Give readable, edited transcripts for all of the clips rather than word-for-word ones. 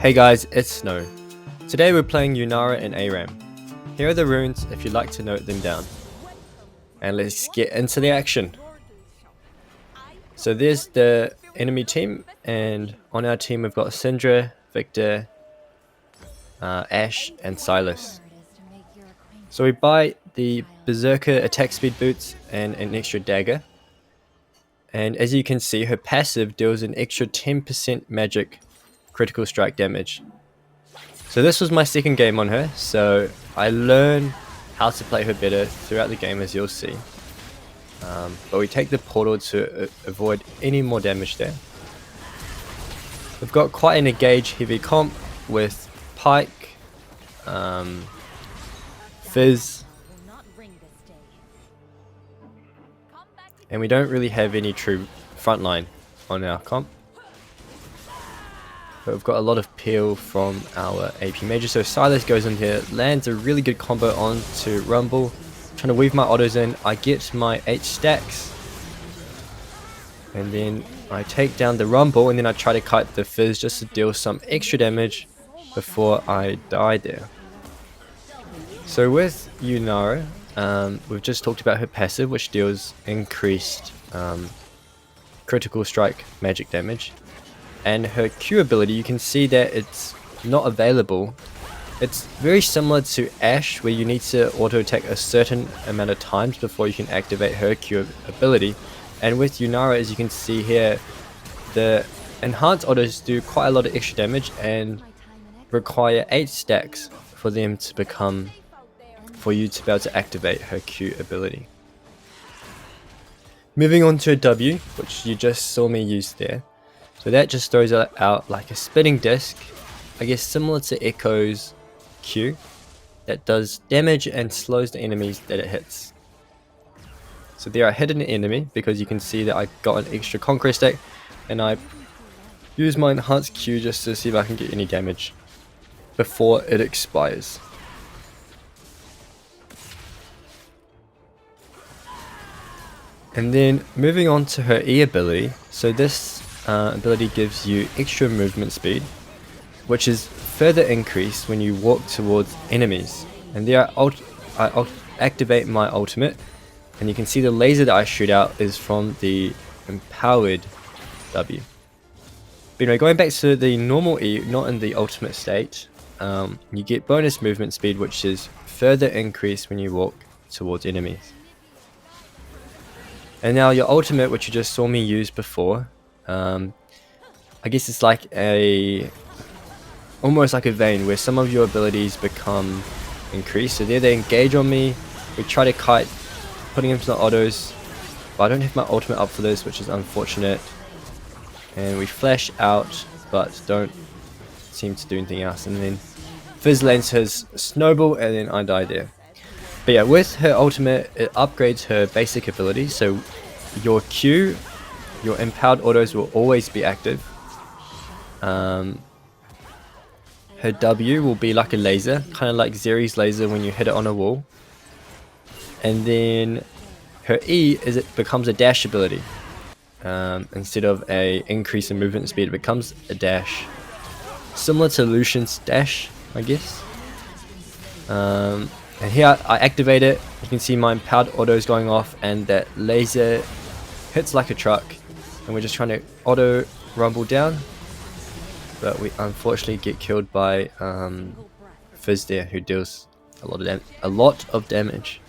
Hey guys, it's Snow. Today we're playing Yunara and ARAM. Here are the runes if you'd like to note them down. And let's get into the action. So there's the enemy team, and on our team we've got Syndra, Victor, Ashe and Silas. So we buy the Berserker attack speed boots and an extra dagger. And as you can see, her passive deals an extra 10% magic critical strike damage. So this was my second game on her, so I learned how to play her better throughout the game, as you'll see. But we take the portal to avoid any more damage there. We've got quite an engage heavy comp with Pike, Fizz, and we don't really have any true frontline on our comp. But we've got a lot of peel from our AP Major. So Silas goes in here, lands a really good combo onto Rumble. Trying to weave my autos in. I get my 8 stacks. And then I take down the Rumble, and then I try to kite the Fizz just to deal some extra damage before I die there. So with Yunara, we've just talked about her passive, which deals increased critical strike magic damage. And her Q ability, you can see that it's not available. It's very similar to Ashe, where you need to auto attack a certain amount of times before you can activate her Q ability. And with Yunara, as you can see here, the enhanced autos do quite a lot of extra damage and require 8 stacks for them to for you to be able to activate her Q ability. Moving on to a W, which you just saw me use there. So that just throws out like a spinning disc, I guess similar to Echo's Q, that does damage and slows the enemies that it hits. So there I hit an enemy because you can see that I got an extra Conqueror stack, and I use my enhanced Q just to see if I can get any damage before it expires. And then moving on to her E ability, so this ability gives you extra movement speed, which is further increased when you walk towards enemies. And there I activate my ultimate, and you can see the laser that I shoot out is from the empowered W. But anyway, going back to the normal E, not in the ultimate state, you get bonus movement speed, which is further increased when you walk towards enemies. And now your ultimate, which you just saw me use before, I guess it's like almost like a vein where some of your abilities become increased. So there they engage on me, we try to kite, putting into the autos, but I don't have my ultimate up for this, which is unfortunate. And we flash out, but don't seem to do anything else. And then Fizz lands his snowball, and then I die there. But yeah, with her ultimate, it upgrades her basic ability, so your Q, your empowered autos will always be active. Her W will be like a laser, kind of like Zeri's laser when you hit it on a wall. And then her E it becomes a dash ability. Instead of a increase in movement speed, it becomes a dash. Similar to Lucian's dash, I guess. And here I activate it. You can see my empowered autos going off, and that laser hits like a truck. And we're just trying to auto rumble down, but we unfortunately get killed by Fizz there, who deals a lot of damage.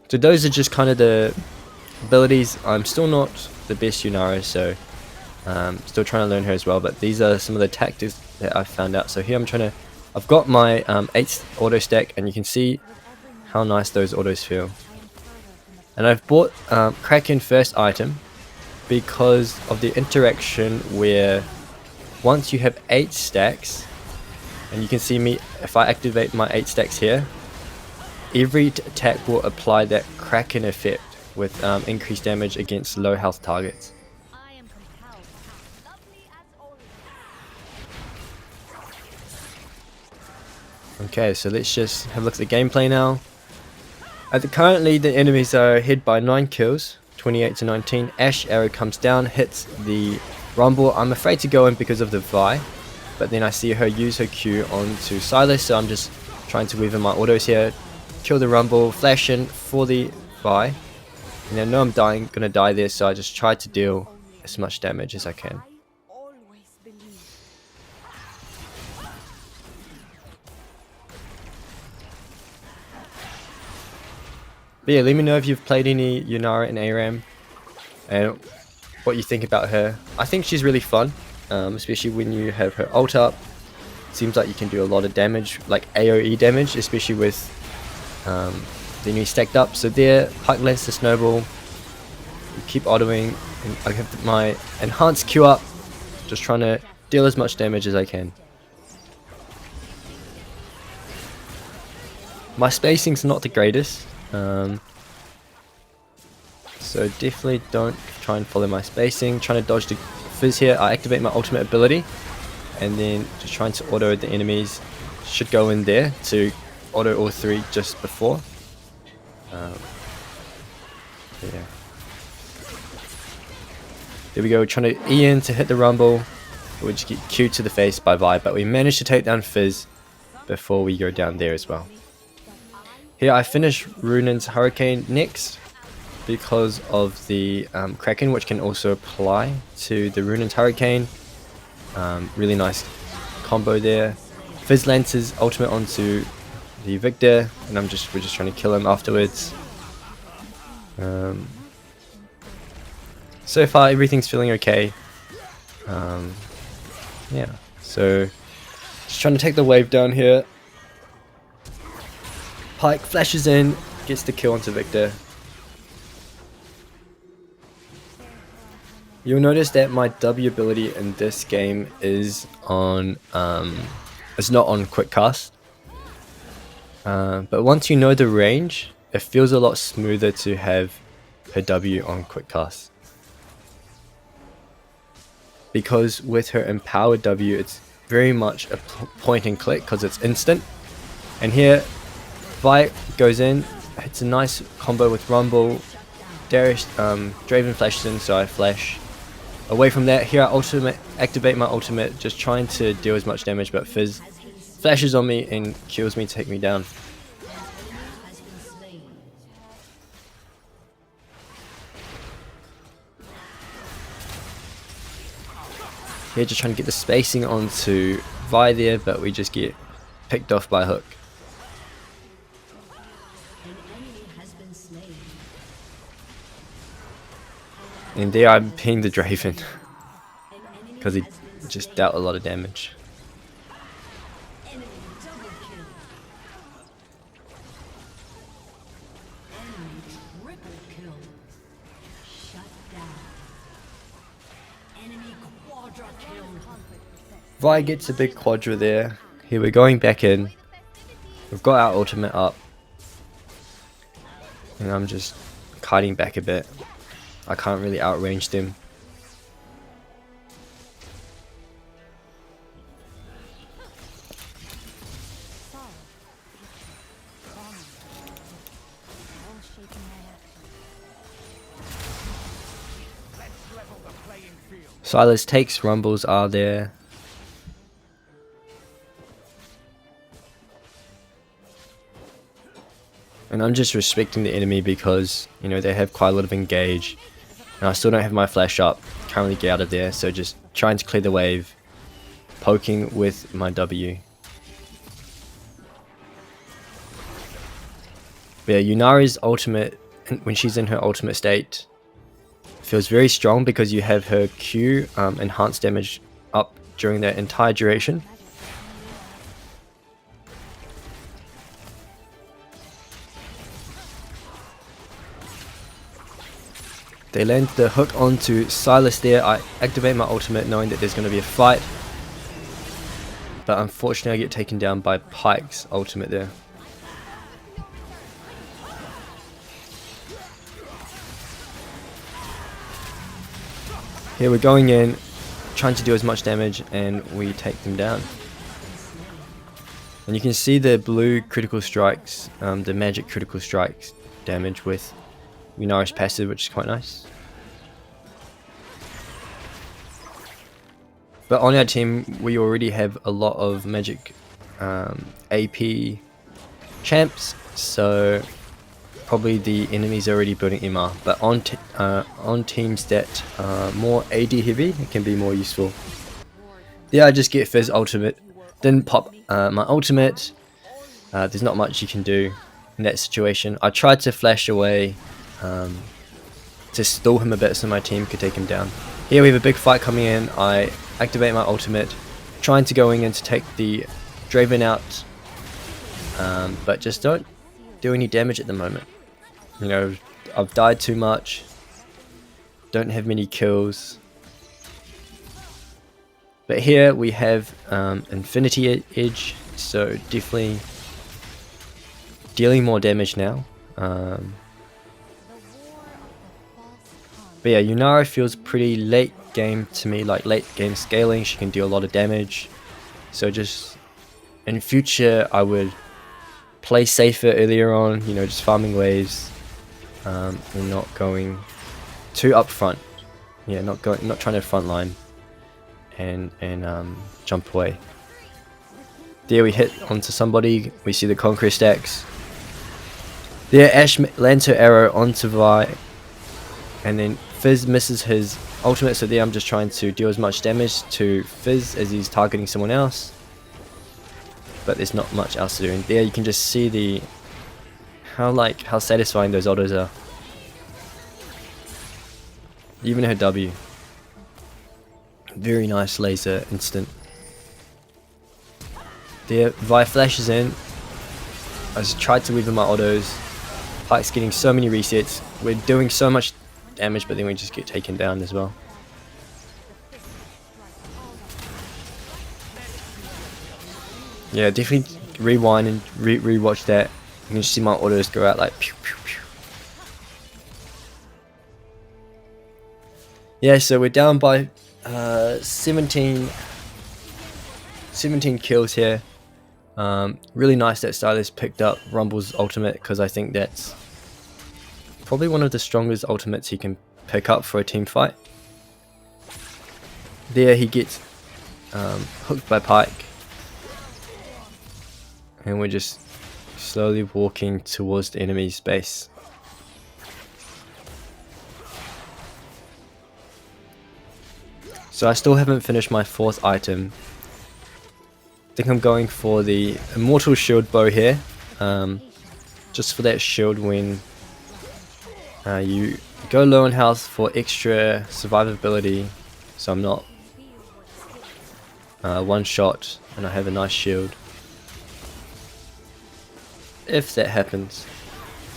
So those are just kind of the abilities. I'm still not the best Yunara, so still trying to learn her as well. But these are some of the tactics that I've found out. So here I've got my 8 auto stack, and you can see how nice those autos feel. And I've bought Kraken first item because of the interaction where once you have 8 stacks, and you can see me, if I activate my 8 stacks here, every attack will apply that Kraken effect with increased damage against low health targets. Okay, so let's just have a look at the gameplay now. Currently the enemies are ahead by 9 kills, 28 to 19. Ashe arrow comes down, hits the Rumble, I'm afraid to go in because of the Vi, but then I see her use her Q onto Silas, so I'm just trying to weave in my autos here, kill the Rumble, flash in for the Vi, and I know I'm gonna die there, so I just try to deal as much damage as I can. But yeah, let me know if you've played any Yunara in ARAM and what you think about her. I think she's really fun, especially when you have her ult up. Seems like you can do a lot of damage, like AoE damage, especially with the new stacked up. So there, Pike lands the snowball. You keep autoing, and I have my enhanced Q up, just trying to deal as much damage as I can. My spacing's not the greatest. So definitely don't try and follow my spacing. Trying to dodge the fizz here. I activate my ultimate ability and then just trying to auto the enemies. Should go in there to auto all three just before. Yeah. There we go, trying to E in to hit the Rumble. We just get Q to the face by Vi, but we managed to take down Fizz before we go down there as well. Here I finish Runan's Hurricane next because of the Kraken, which can also apply to the Runan's Hurricane. Really nice combo there. Fizz lands his ultimate onto the Victor, and we're just trying to kill him afterwards. So far everything's feeling okay. Yeah, so just trying to take the wave down here. Pike flashes in, gets the kill onto Victor. You'll notice that my W ability in this game is on it's not on quick cast. But once you know the range, it feels a lot smoother to have her W on quick cast. Because with her empowered W, it's very much a point and click because it's instant. And here, Vi goes in, hits a nice combo with Rumble. Darius, Draven flashes in, so I flash. Away from that, here I activate my ultimate, just trying to deal as much damage, but Fizz flashes on me and kills me to take me down. Here just trying to get the spacing onto Vi there, but we just get picked off by Hook. And there I'm pinged the Draven because he just dealt a lot of damage. Vi gets a big quadra there. Here we're going back in. We've got our ultimate up. And I'm just kiting back a bit. I can't really outrange them. Silas takes Rumbles are there. And I'm just respecting the enemy because, you know, they have quite a lot of engage. And I still don't have my flash up. Can't really get out of there, so just trying to clear the wave. Poking with my W. But yeah, Yunara's ultimate, when she's in her ultimate state, feels very strong because you have her Q enhanced damage up during that entire duration. They land the hook onto Silas there. I activate my ultimate knowing that there's going to be a fight. But unfortunately I get taken down by Pike's ultimate there. Here we're going in, trying to do as much damage, and we take them down. And you can see the blue critical strikes, the magic critical strikes damage with Yunara's passive, which is quite nice. But on our team, we already have a lot of magic AP champs, so probably the enemy's already building MR. But on teams that are more AD heavy, it can be more useful. Yeah, I just get Fizz ultimate. Didn't pop my ultimate. There's not much you can do in that situation. I tried to flash away to stall him a bit so my team could take him down. Here we have a big fight coming in. I activate my ultimate, trying to go in to take the Draven out, but just don't do any damage at the moment. You know, I've died too much, don't have many kills. But here we have Infinity Edge, so definitely dealing more damage now. But yeah, Yunara feels pretty late game to me, like late game scaling. She can do a lot of damage. So just in future, I would play safer earlier on, you know, just farming waves and not going too upfront. Yeah, not trying to front line and jump away. There we hit onto somebody. We see the Conqueror stacks. There, Ashe lands her arrow onto Vi, and then Fizz misses his ultimate, so there I'm just trying to deal as much damage to Fizz as he's targeting someone else. But there's not much else to do. And there you can just see how satisfying those autos are. Even her W. Very nice laser instant. There, Vi flashes in. I just tried to weave in my autos. Pyke's getting so many resets. We're doing so much damage, but then we just get taken down as well. Yeah, definitely rewind and rewatch that. You can see my autos go out like pew pew pew. Yeah, so we're down by 17 kills here. Really nice that Stylist picked up Rumble's ultimate, because I think that's probably one of the strongest ultimates he can pick up for a team fight. There he gets hooked by Pyke, and we're just slowly walking towards the enemy's base. So I still haven't finished my 4th item. I think I'm going for the Immortal Shield bow here, just for that shield when you go low on health for extra survivability, so I'm not one shot and I have a nice shield. If that happens.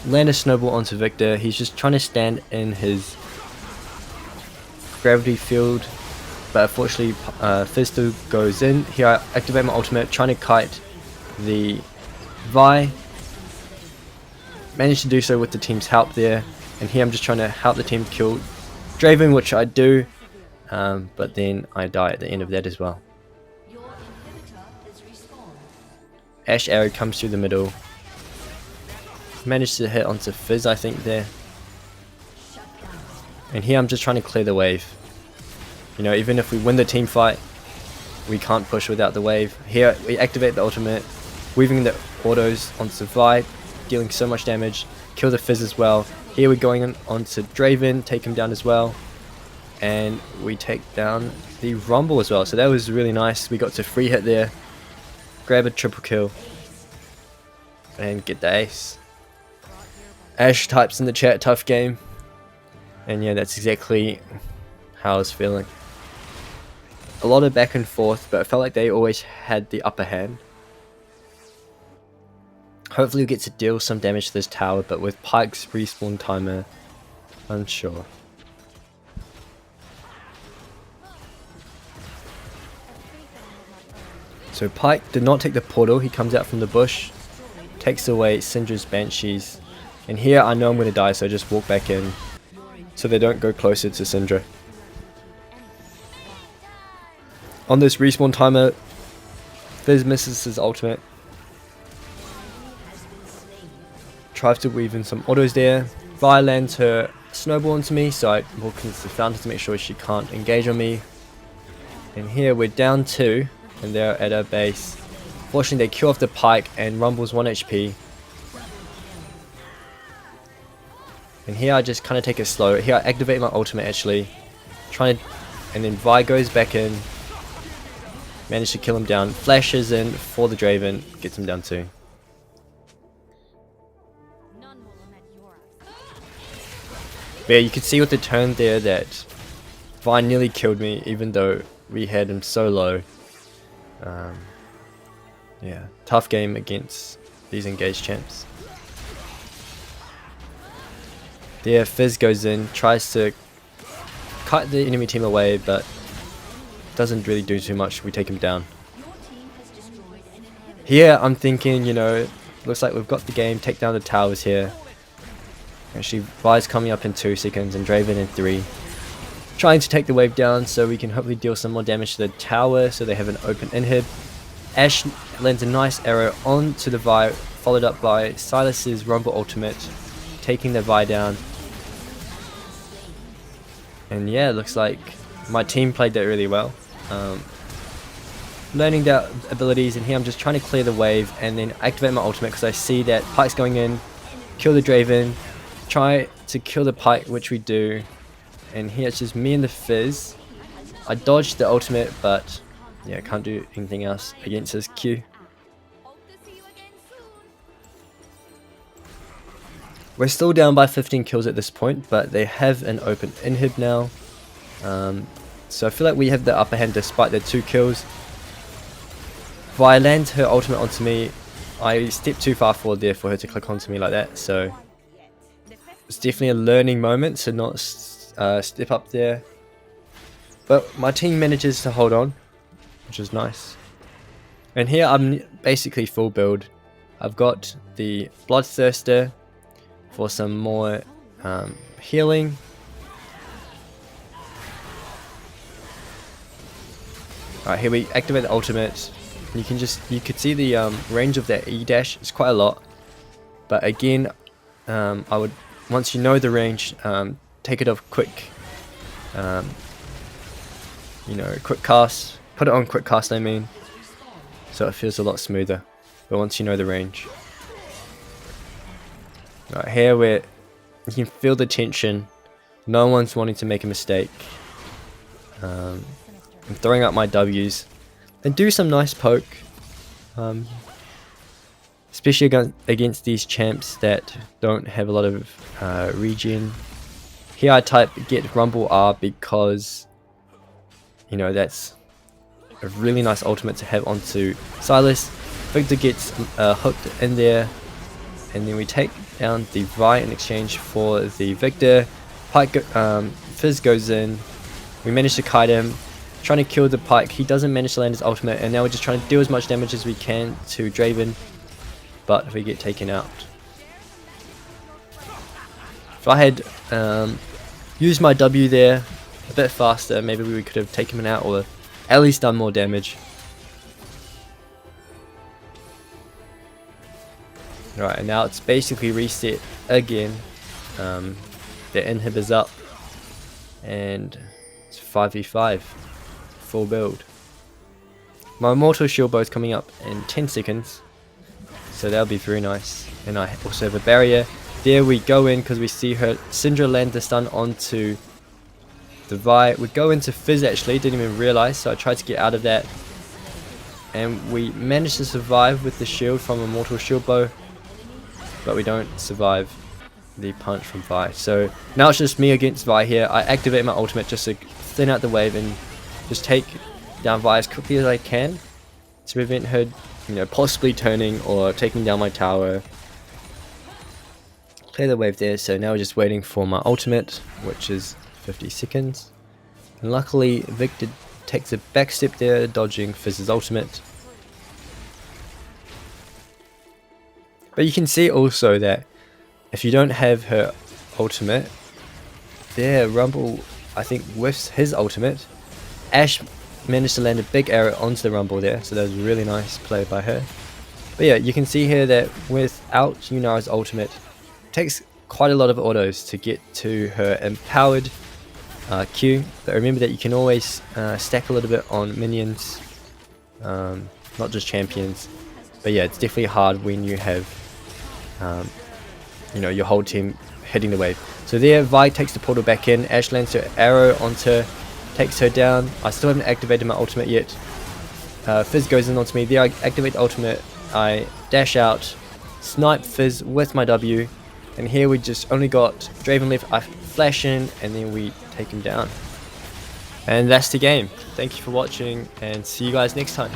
Land a snowball onto Victor. He's just trying to stand in his gravity field, but unfortunately Fizz still goes in. Here I activate my ultimate, trying to kite the Vi. Managed to do so with the team's help there, and here I'm just trying to help the team kill Draven, which I do, but then I die at the end of that as well. Ashe arrow comes through the middle. Managed to hit onto Fizz, I think, there. And here I'm just trying to clear the wave. You know, even if we win the team fight, we can't push without the wave. Here we activate the ultimate, weaving the autos onto Vi, dealing so much damage, kill the Fizz as well. Here we're going onto Draven, take him down as well, and we take down the Rumble as well. So that was really nice. We got to free hit there, grab a triple kill, and get the ace. Ashe types in the chat, tough game, and yeah, that's exactly how I was feeling. A lot of back and forth, but it felt like they always had the upper hand. Hopefully we get to deal some damage to this tower, but with Pyke's respawn timer, unsure. So Pyke did not take the portal. He comes out from the bush, takes away Syndra's Banshees, and here I know I'm going to die, so I just walk back in so they don't go closer to Syndra. On this respawn timer, Fizz misses his ultimate. Tries to weave in some autos there. Vi lands her snowball into me, so I walk into the fountain to make sure she can't engage on me. And here we're down 2, and they're at our base. Fortunately, they kill off the Pike, and Rumble's 1 HP. And here I just kind of take it slow. Here I activate my ultimate actually. And then Vi goes back in. Manage to kill him down. Flashes in for the Draven. Gets him down too. But yeah, you can see with the turn there that Vi nearly killed me even though we had him so low. Yeah, tough game against these engaged champs. There, Fizz goes in, tries to cut the enemy team away, but doesn't really do too much. We take him down. Here, I'm thinking, you know, looks like we've got the game. Take down the towers here. Actually, Vi's coming up in 2 seconds and Draven in 3. Trying to take the wave down so we can hopefully deal some more damage to the tower so they have an open inhib. Ashe lands a nice arrow onto the Vi, followed up by Sylas's Rumble ultimate, taking the Vi down. And yeah, it looks like my team played that really well. Learning their abilities, and here I'm just trying to clear the wave and then activate my ultimate because I see that Pike's going in, kill the Draven, try to kill the Pike, which we do. And here it's just me and the Fizz. I dodged the ultimate, but yeah, can't do anything else against his Q. We're still down by 15 kills at this point, but they have an open inhib now. So I feel like we have the upper hand despite their 2 kills. Vi lands her ultimate onto me. I stepped too far forward there for her to click onto me like that, so it's definitely a learning moment to not step up there. But my team manages to hold on, which is nice. And here I'm basically full build. I've got the Bloodthirster for some more healing. Alright, here we activate the ultimate. You could see the range of that E dash. It's quite a lot. But again, I would, once you know the range, take it off quick. You know, quick cast. Put it on quick cast, I mean. So it feels a lot smoother. But once you know the range. Right here, where you can feel the tension. No one's wanting to make a mistake. I'm throwing out my W's and do some nice poke, especially against these champs that don't have a lot of regen. Here I type get Rumble R because, you know, that's a really nice ultimate to have onto Sylas. Victor gets hooked in there, and then we take down the Vi in exchange for the Victor. Pike, Fizz goes in. We manage to kite him, trying to kill the Pike. He doesn't manage to land his ultimate, and now we're just trying to deal as much damage as we can to Draven, but we get taken out. If I had used my W there a bit faster, maybe we could have taken him out or at least done more damage. Right, and now it's basically reset again. The inhib is up, and it's 5v5, full build. My Immortal Shield Bow is coming up in 10 seconds, so that'll be very nice. And I also have a barrier. There we go in because we see her Syndra land the stun onto the Vi. We go into Fizz actually, didn't even realize, so I tried to get out of that. And we managed to survive with the shield from Immortal Shield Bow, but we don't survive the punch from Vi. So now it's just me against Vi here. I activate my ultimate just to thin out the wave and just take down Vi as quickly as I can to prevent her, you know, possibly turning or taking down my tower. Clear the wave there, so now we're just waiting for my ultimate, which is 50 seconds. And luckily Victor takes a back step there, dodging Fizz's ultimate. But you can see also that if you don't have her ultimate, there Rumble, I think, whiffs his ultimate. Ashe managed to land a big arrow onto the Rumble there, so that was a really nice play by her. But yeah, you can see here that without Yunara's ultimate, it takes quite a lot of autos to get to her empowered. Q, but remember that you can always stack a little bit on minions, not just champions. But yeah, it's definitely hard when you have you know, your whole team hitting the wave. So there, Vi takes the portal back in, Ash lands her arrow onto her, takes her down. I still haven't activated my ultimate yet. Fizz goes in onto me, there I activate the ultimate, I dash out, snipe Fizz with my W, and here we just only got Draven left, I flash in, and then we take him down. And that's the game. Thank you for watching, and see you guys next time.